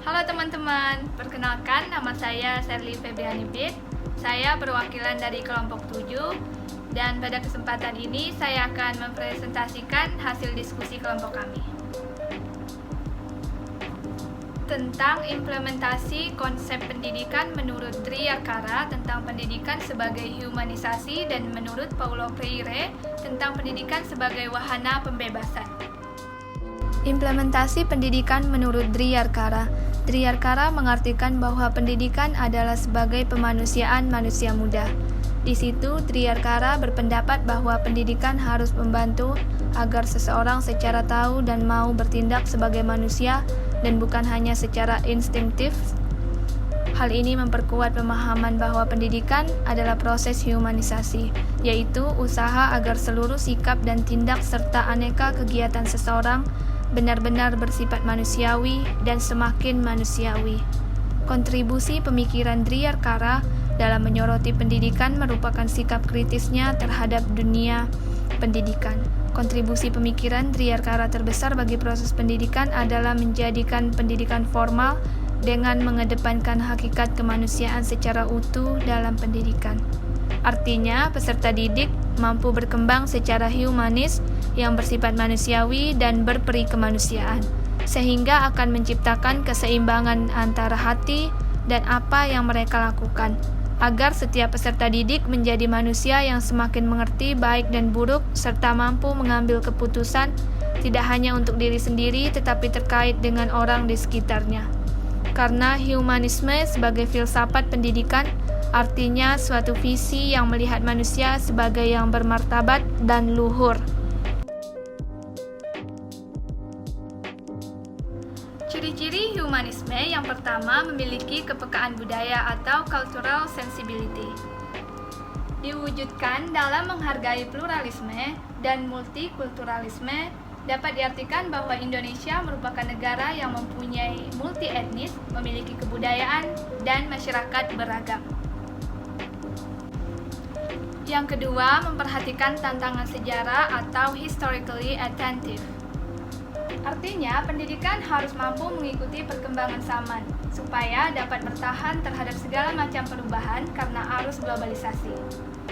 Halo teman-teman, perkenalkan nama saya Sherly Febriani Bit. Saya perwakilan dari kelompok 7 dan pada kesempatan ini saya akan mempresentasikan hasil diskusi kelompok kami tentang implementasi konsep pendidikan menurut Triarkara tentang pendidikan sebagai humanisasi dan menurut Paulo Freire tentang pendidikan sebagai wahana pembebasan. Implementasi pendidikan menurut Triarkara. Triarkara mengartikan bahwa pendidikan adalah sebagai pemanusiaan manusia muda. Di situ, Triarkara berpendapat bahwa pendidikan harus membantu agar seseorang secara tahu dan mau bertindak sebagai manusia dan bukan hanya secara instinktif. Hal ini memperkuat pemahaman bahwa pendidikan adalah proses humanisasi, yaitu usaha agar seluruh sikap dan tindak serta aneka kegiatan seseorang benar-benar bersifat manusiawi dan semakin manusiawi. Kontribusi pemikiran Triarkara dalam menyoroti pendidikan merupakan sikap kritisnya terhadap dunia pendidikan. Kontribusi pemikiran Triarkara terbesar bagi proses pendidikan adalah menjadikan pendidikan formal dengan mengedepankan hakikat kemanusiaan secara utuh dalam pendidikan. Artinya, peserta didik mampu berkembang secara humanis yang bersifat manusiawi dan berperi kemanusiaan, sehingga akan menciptakan keseimbangan antara hati dan apa yang mereka lakukan, agar setiap peserta didik menjadi manusia yang semakin mengerti baik dan buruk serta mampu mengambil keputusan tidak hanya untuk diri sendiri tetapi terkait dengan orang di sekitarnya. Karena humanisme sebagai filsafat pendidikan artinya suatu visi yang melihat manusia sebagai yang bermartabat dan luhur. Ciri-ciri humanisme yang pertama memiliki kepekaan budaya atau cultural sensibility. Diwujudkan dalam menghargai pluralisme dan multikulturalisme, dapat diartikan bahwa Indonesia merupakan negara yang mempunyai multi etnis, memiliki kebudayaan, dan masyarakat beragam. Yang kedua, memperhatikan tantangan sejarah atau historically attentive. Artinya, pendidikan harus mampu mengikuti perkembangan zaman, supaya dapat bertahan terhadap segala macam perubahan karena arus globalisasi.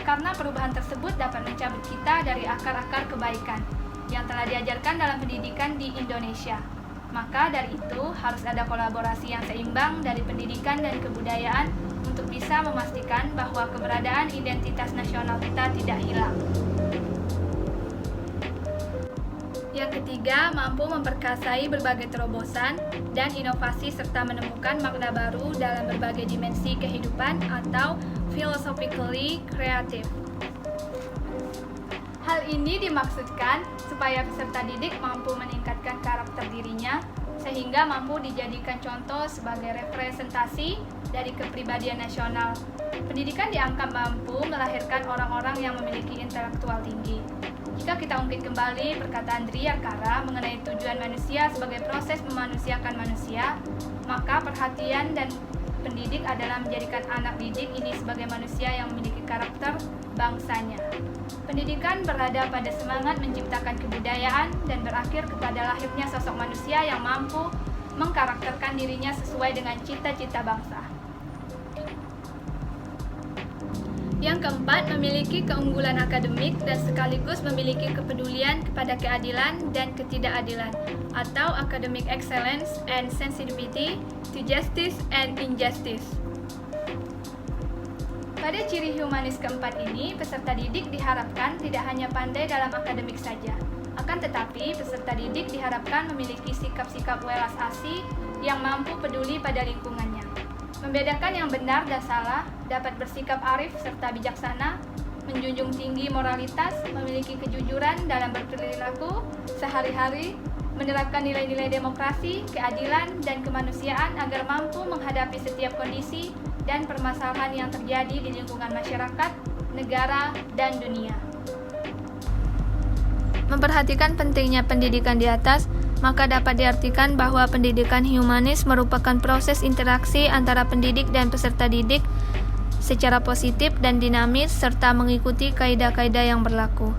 Karena perubahan tersebut dapat mencabut kita dari akar-akar kebaikan yang telah diajarkan dalam pendidikan di Indonesia. Maka dari itu, harus ada kolaborasi yang seimbang dari pendidikan dan kebudayaan untuk bisa memastikan bahwa keberadaan identitas nasional kita tidak hilang. Yang ketiga, mampu memperkasai berbagai terobosan dan inovasi serta menemukan makna baru dalam berbagai dimensi kehidupan atau philosophically creative. Hal ini dimaksudkan supaya peserta didik mampu meningkatkan karakter dirinya sehingga mampu dijadikan contoh sebagai representasi dari kepribadian nasional. Pendidikan dianggap mampu melahirkan orang-orang yang memiliki intelektual tinggi. Jika kita ungkit kembali perkataan Triarkara mengenai tujuan manusia sebagai proses memanusiakan manusia, maka perhatian dan pendidik adalah menjadikan anak didik ini sebagai manusia yang memiliki karakter bangsanya. Pendidikan berada pada semangat menciptakan kebudayaan dan berakhir kepada lahirnya sosok manusia yang mampu mengkarakterkan dirinya sesuai dengan cita-cita bangsa. Yang keempat, memiliki keunggulan akademik dan sekaligus memiliki kepedulian kepada keadilan dan ketidakadilan atau academic excellence and sensitivity to justice and injustice. Pada ciri humanis keempat ini, peserta didik diharapkan tidak hanya pandai dalam akademik saja, akan tetapi peserta didik diharapkan memiliki sikap-sikap welas asih yang mampu peduli pada lingkungannya, membedakan yang benar dan salah, dapat bersikap arif serta bijaksana, menjunjung tinggi moralitas, memiliki kejujuran dalam berperilaku sehari-hari, menerapkan nilai-nilai demokrasi, keadilan, dan kemanusiaan agar mampu menghadapi setiap kondisi dan permasalahan yang terjadi di lingkungan masyarakat, negara, dan dunia. Memperhatikan pentingnya pendidikan di atas, maka dapat diartikan bahwa pendidikan humanis merupakan proses interaksi antara pendidik dan peserta didik secara positif dan dinamis serta mengikuti kaidah-kaidah yang berlaku.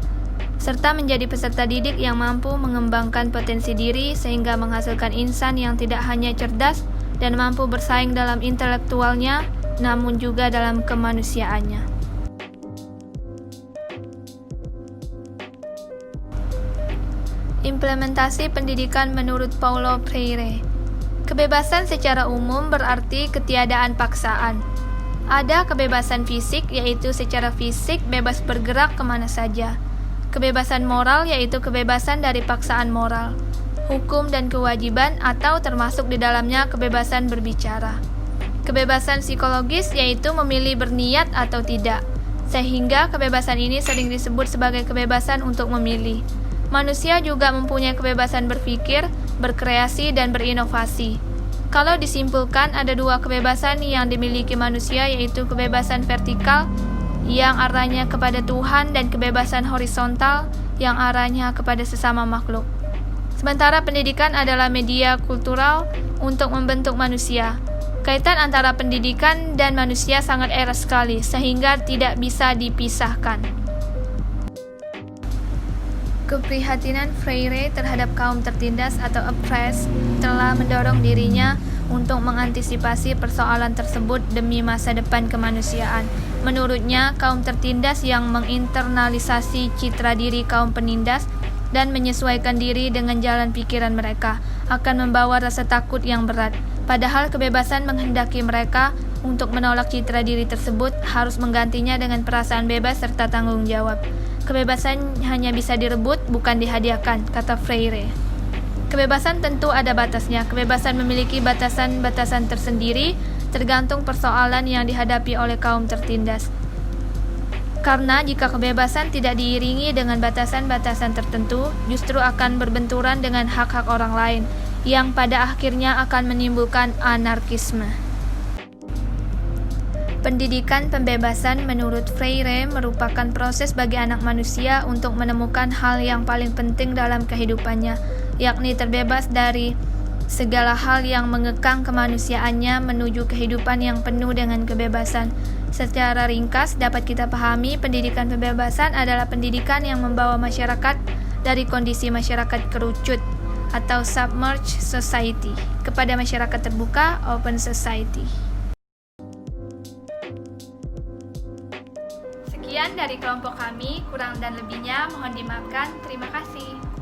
serta menjadi peserta didik yang mampu mengembangkan potensi diri sehingga menghasilkan insan yang tidak hanya cerdas dan mampu bersaing dalam intelektualnya, namun juga dalam kemanusiaannya. Implementasi pendidikan menurut Paulo Freire. Kebebasan secara umum berarti ketiadaan paksaan. Ada kebebasan fisik, yaitu secara fisik bebas bergerak kemana saja. Kebebasan moral, yaitu kebebasan dari paksaan moral. Hukum dan kewajiban, atau termasuk di dalamnya kebebasan berbicara. Kebebasan psikologis, yaitu memilih berniat atau tidak. Sehingga kebebasan ini sering disebut sebagai kebebasan untuk memilih. Manusia juga mempunyai kebebasan berpikir, berkreasi, dan berinovasi. Kalau disimpulkan, ada dua kebebasan yang dimiliki manusia, yaitu kebebasan vertikal yang arahnya kepada Tuhan dan kebebasan horizontal yang arahnya kepada sesama makhluk. Sementara pendidikan adalah media kultural untuk membentuk manusia. Kaitan antara pendidikan dan manusia sangat erat sekali, sehingga tidak bisa dipisahkan. Keprihatinan Freire terhadap kaum tertindas atau oppressed telah mendorong dirinya untuk mengantisipasi persoalan tersebut demi masa depan kemanusiaan. Menurutnya, kaum tertindas yang menginternalisasi citra diri kaum penindas dan menyesuaikan diri dengan jalan pikiran mereka akan membawa rasa takut yang berat. Padahal kebebasan menghendaki mereka untuk menolak citra diri tersebut harus menggantinya dengan perasaan bebas serta tanggung jawab. Kebebasan hanya bisa direbut, bukan dihadiahkan, kata Freire. Kebebasan tentu ada batasnya. Kebebasan memiliki batasan-batasan tersendiri, tergantung persoalan yang dihadapi oleh kaum tertindas. Karena jika kebebasan tidak diiringi dengan batasan-batasan tertentu, justru akan berbenturan dengan hak-hak orang lain, yang pada akhirnya akan menimbulkan anarkisme. Pendidikan pembebasan menurut Freire merupakan proses bagi anak manusia untuk menemukan hal yang paling penting dalam kehidupannya, yakni terbebas dari segala hal yang mengekang kemanusiaannya menuju kehidupan yang penuh dengan kebebasan. Secara ringkas dapat kita pahami, pendidikan pembebasan adalah pendidikan yang membawa masyarakat dari kondisi masyarakat kerucut atau submerged society kepada masyarakat terbuka, open society. Sekian dari kelompok kami, kurang dan lebihnya mohon dimaafkan. Terima kasih.